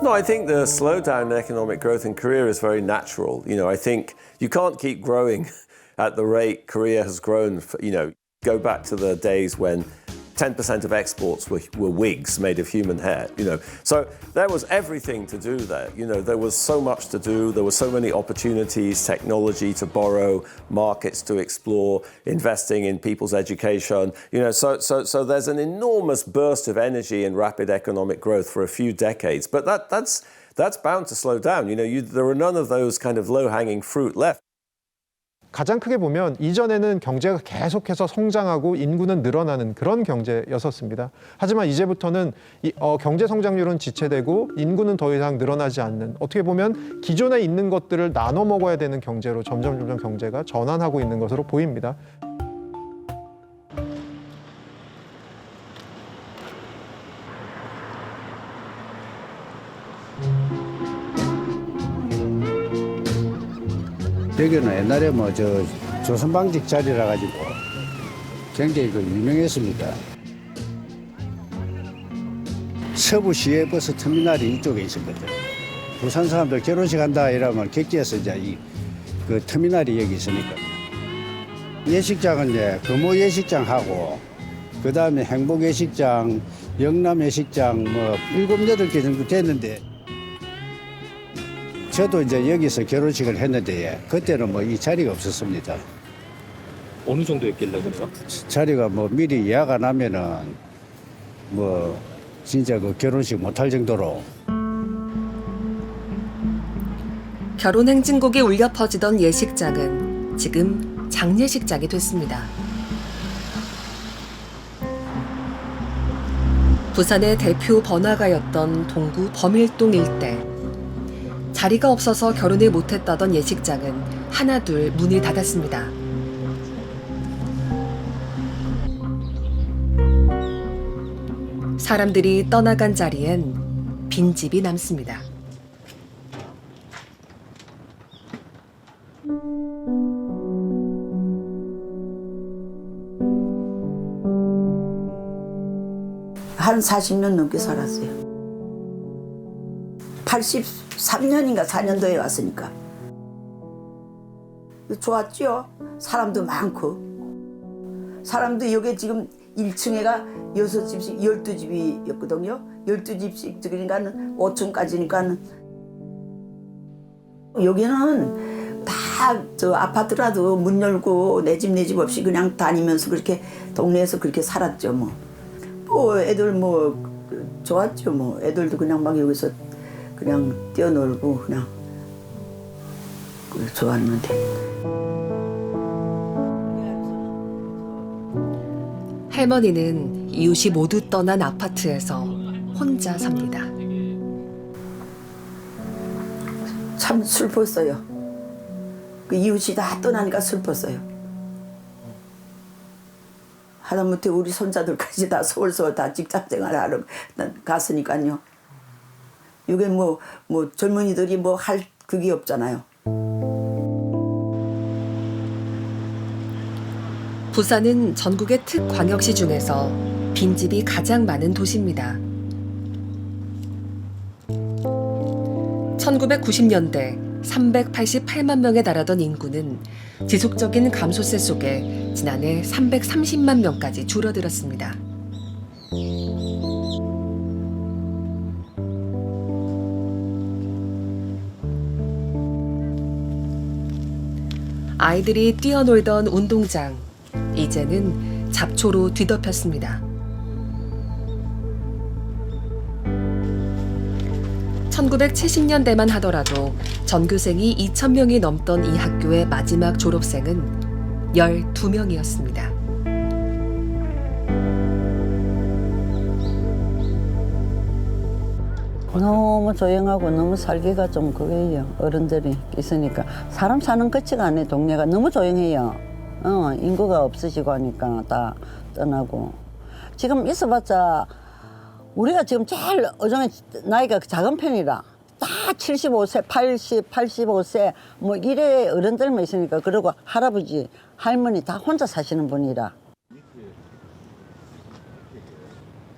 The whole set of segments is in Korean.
No, I think the slowdown in economic growth in Korea is very natural. I think you can't keep growing at the rate Korea has grown. Go back to the days when 10% of exports were wigs made of human hair. So there was everything to do there. There was so much to do. There were so many opportunities, technology to borrow, markets to explore, investing in people's education. So there's an enormous burst of energy and rapid economic growth for a few decades. But that's bound to slow down. There are none of those kind of low-hanging fruit left. 가장 크게 보면 이전에는 경제가 계속해서 성장하고 인구는 늘어나는 그런 경제였었습니다. 하지만 이제부터는 경제 성장률은 지체되고 인구는 더 이상 늘어나지 않는, 어떻게 보면 기존에 있는 것들을 나눠 먹어야 되는 경제로 점점 경제가 전환하고 있는 것으로 보입니다. 여기는 옛날에 조선방직 자리라 가지고 굉장히 유명했습니다. 서부 시외버스 터미널이 이쪽에 있었거든. 부산 사람들 결혼식 한다 이러면 객지에서 이제 그 터미널이 여기 있으니까. 예식장은 이제 금호 예식장하고 그 다음에 행복 예식장, 영남 예식장 7, 8개 정도 됐는데. 저도 이제 여기서 결혼식을 했는데 그때는 이 자리가 없었습니다. 어느 정도였길래 그래요? 자리가 미리 예약 안 하면은 진짜 그 결혼식 못할 정도로. 결혼 행진곡이 울려 퍼지던 예식장은 지금 장례식장이 됐습니다. 부산의 대표 번화가였던 동구 범일동 일대. 자리가 없어서 결혼을 못했다던 예식장은 하나둘 문을 닫았습니다. 사람들이 떠나간 자리엔 빈집이 남습니다. 한 40년 넘게 살았어요. 83년인가 4년도에 왔으니까. 좋았죠. 사람도 많고. 사람도 여기 지금 1층에가 6집씩 12집이었거든요. 12집씩 그러니까는 5층까지니까는. 여기는 다 아파트라도 문 열고 내 집 없이 그냥 다니면서 그렇게 동네에서 그렇게 살았죠. 애들 좋았죠. 애들도 그냥 막 여기서 그냥 뛰어놀고 그냥 좋았는데. 할머니는 이웃이 모두 떠난 아파트에서 혼자 삽니다. 참 슬펐어요. 그 이웃이 다 떠나니까 슬펐어요. 하다못해 우리 손자들까지 다 서울서 다 직장생활하러 갔으니까요. 이게 젊은이들이 할 그게 없잖아요. 부산은 전국의 특광역시 중에서 빈집이 가장 많은 도시입니다. 1990년대 388만 명에 달하던 인구는 지속적인 감소세 속에 지난해 330만 명까지 줄어들었습니다. 아이들이 뛰어놀던 운동장, 이제는 잡초로 뒤덮였습니다. 1970년대만 하더라도 전교생이 2,000명이 넘던 이 학교의 마지막 졸업생은 12명이었습니다. 너무 조용하고 너무 살기가 좀 그래요. 어른들이 있으니까. 사람 사는 것지가 않네. 동네가 너무 조용해요. 인구가 없어지고 하니까 다 떠나고. 지금 있어봤자 우리가 지금 제일 어정에 나이가 작은 편이라 다 75세, 80, 85세 이래 어른들만 있으니까. 그리고 할아버지, 할머니 다 혼자 사시는 분이라.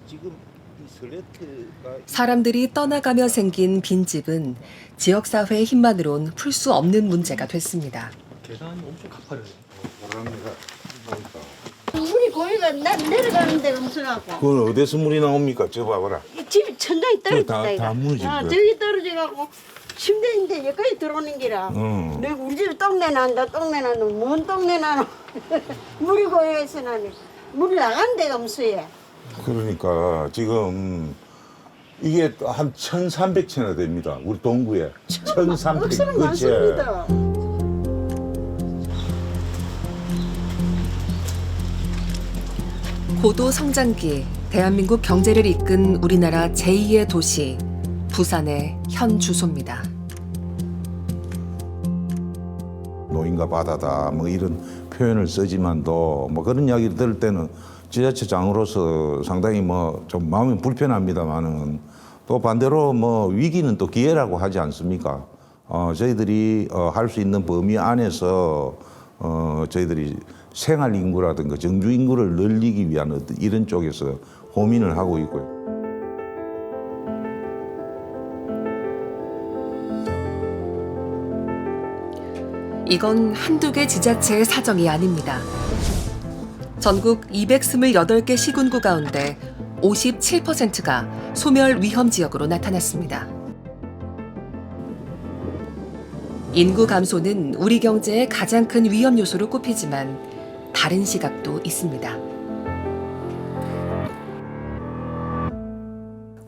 지금 사람들이 떠나가며 생긴 빈집은 지역사회의 힘만으론 풀 수 없는 문제가 됐습니다. 계단이 엄청 가파르네요. 물이 고이가 내려가는 데가 무슨 하고 그건 어디서 물이 나옵니까? 저 봐봐라. 집이 천장이 떨어졌다. 다 무너진 거야. 저기 떨어져가고 침대인데 여기까지 들어오는 기라. 내가 우리 집에 똥내 난다. 똥내 나는 뭔 똥내 나노. 물이 고여서 나는 물이 나가는 데가 무수해. 그러니까 지금 이게 한 1,300채나 됩니다. 우리 동구에 1,300. 억수로 많습니다. 고도 성장기 대한민국 경제를 이끈 우리나라 제2의 도시 부산의 현 주소입니다. 노인과 바다다 뭐 이런 표현을 쓰지만도 뭐 그런 이야기를 들을 때는 지자체장으로서 상당히 뭐 좀 마음이 불편합니다만은 또 반대로 뭐 위기는 또 기회라고 하지 않습니까? 저희들이 할 수 있는 범위 안에서 저희들이 생활 인구라든가 정주 인구를 늘리기 위한 어떤 이런 쪽에서 고민을 하고 있고요. 이건 한두 개 지자체의 사정이 아닙니다. 전국 228개 시군구 가운데 57%가 소멸 위험 지역으로 나타났습니다. 인구 감소는 우리 경제의 가장 큰 위험 요소로 꼽히지만 다른 시각도 있습니다.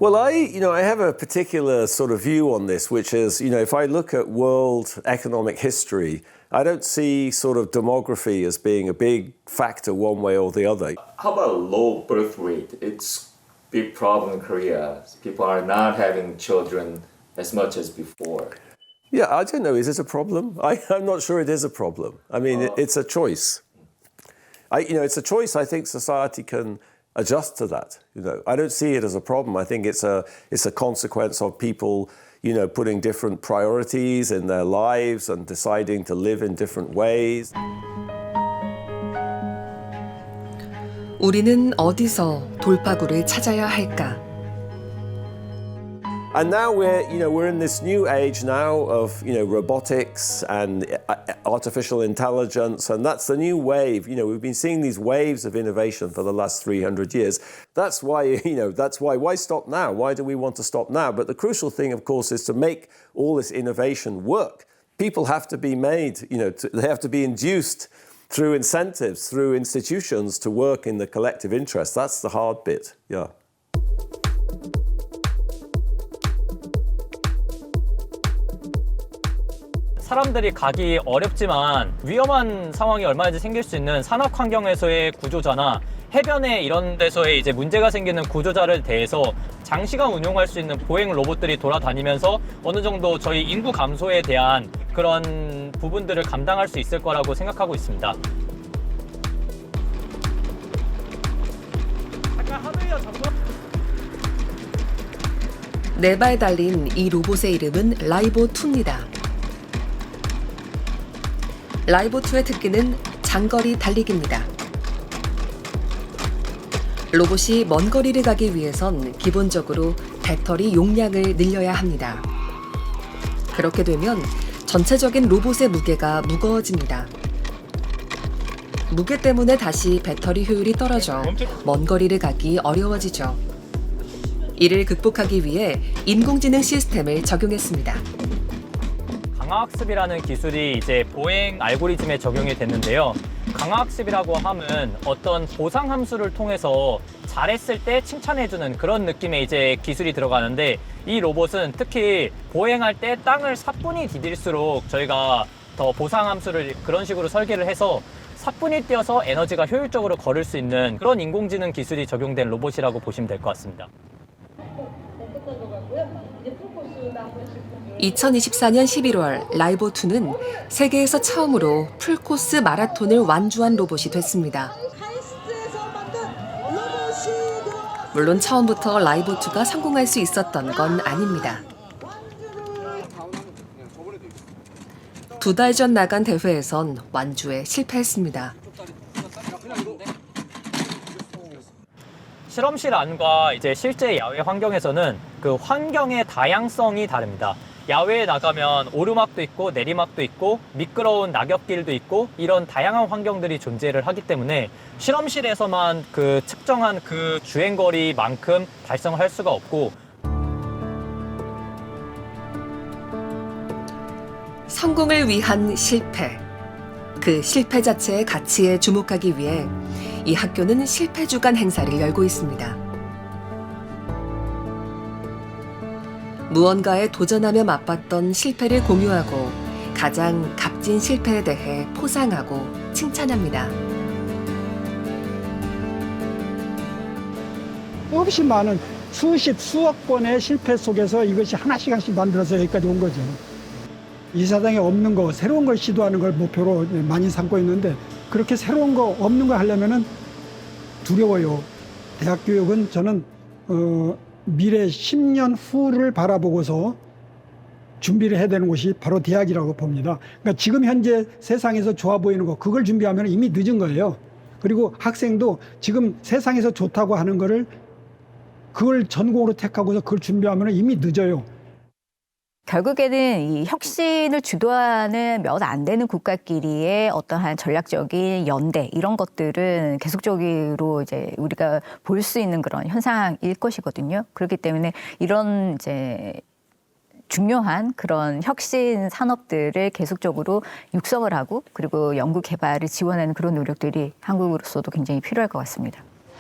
Well, I have a particular sort of view on this, which is, if I look at world economic history, I don't see sort of demography as being a big factor one way or the other. How about low birth rate? It's a big problem in Korea. People are not having children as much as before. Yeah, I don't know. Is it a problem? I'm not sure it is a problem. I mean, it's a choice. It's a choice. I think society can adjust to that. I don't see it as a problem. I think it's a consequence of people, putting different priorities in their lives and deciding to live in different ways. 우리는 어디서 돌파구를 찾아야 할까? And now we're in this new age now of robotics and artificial intelligence, and that's the new wave. We've been seeing these waves of innovation for the last 300 years. That's why why stop now? Why do we want to stop now? But the crucial thing, of course, is to make all this innovation work. People have to be made, they have to be induced through incentives, through institutions to work in the collective interest. That's the hard bit. Yeah. 사람들이 가기 어렵지만 위험한 상황이 얼마든지 생길 수 있는 산악 환경에서의 구조자나 해변에 이런 데서의 이제 문제가 생기는 구조자를 대해서 장시간 운용할 수 있는 보행 로봇들이 돌아다니면서 어느 정도 저희 인구 감소에 대한 그런 부분들을 감당할 수 있을 거라고 생각하고 있습니다. 네 발 달린 이 로봇의 이름은 라이보2입니다. 라이보2의 특기는 장거리 달리기입니다. 로봇이 먼 거리를 가기 위해선 기본적으로 배터리 용량을 늘려야 합니다. 그렇게 되면 전체적인 로봇의 무게가 무거워집니다. 무게 때문에 다시 배터리 효율이 떨어져 먼 거리를 가기 어려워지죠. 이를 극복하기 위해 인공지능 시스템을 적용했습니다. 강화학습이라는 기술이 이제 보행 알고리즘에 적용이 됐는데요. 강화학습이라고 하면 어떤 보상 함수를 통해서 잘했을 때 칭찬해주는 그런 느낌의 이제 기술이 들어가는데, 이 로봇은 특히 보행할 때 땅을 사뿐히 디딜수록 저희가 더 보상 함수를 그런 식으로 설계를 해서 사뿐히 뛰어서 에너지가 효율적으로 걸을 수 있는 그런 인공지능 기술이 적용된 로봇이라고 보시면 될 것 같습니다. 2024년 11월 라이보2는 세계에서 처음으로 풀코스 마라톤을 완주한 로봇이 됐습니다. 물론 처음부터 라이보2가 성공할 수 있었던 건 아닙니다. 2달 전 나간 대회에선 완주에 실패했습니다. 실험실 안과 이제 실제 야외 환경에서는 그 환경의 다양성이 다릅니다. 야외에 나가면 오르막도 있고 내리막도 있고 미끄러운 낙엽길도 있고 이런 다양한 환경들이 존재를 하기 때문에 실험실에서만 그 측정한 그 주행거리만큼 달성을 할 수가 없고, 성공을 위한 실패. 그 실패 자체의 가치에 주목하기 위해 이 학교는 실패 주간 행사를 열고 있습니다. 무언가에 도전하며 맛봤던 실패를 공유하고 가장 값진 실패에 대해 포상하고 칭찬합니다. 없이 많은 수억 번의 실패 속에서 이것이 하나씩 만들어서 여기까지 온 거죠. 이사장에 없는 거, 새로운 걸 시도하는 걸 목표로 많이 삼고 있는데, 그렇게 새로운 거, 없는 거 하려면은 두려워요. 대학 교육은 저는 미래 10년 후를 바라보고서 준비를 해야 되는 곳이 바로 대학이라고 봅니다. 그러니까 지금 현재 세상에서 좋아 보이는 거, 그걸 준비하면 이미 늦은 거예요. 그리고 학생도 지금 세상에서 좋다고 하는 거를 그걸 전공으로 택하고서 그걸 준비하면 이미 늦어요. 결국에는 이 혁신을 주도하는 몇 안 되는 국가끼리의 어떠한 전략적인 연대, 이런 것들은 계속적으로 이제 우리가 볼 수 있는 그런 현상일 것이거든요. 그렇기 때문에 이런 이제 중요한 그런 혁신 산업들을 계속적으로 육성을 하고, 그리고 연구 개발을 지원하는 그런 노력들이 한국으로서도 굉장히 필요할 것 같습니다.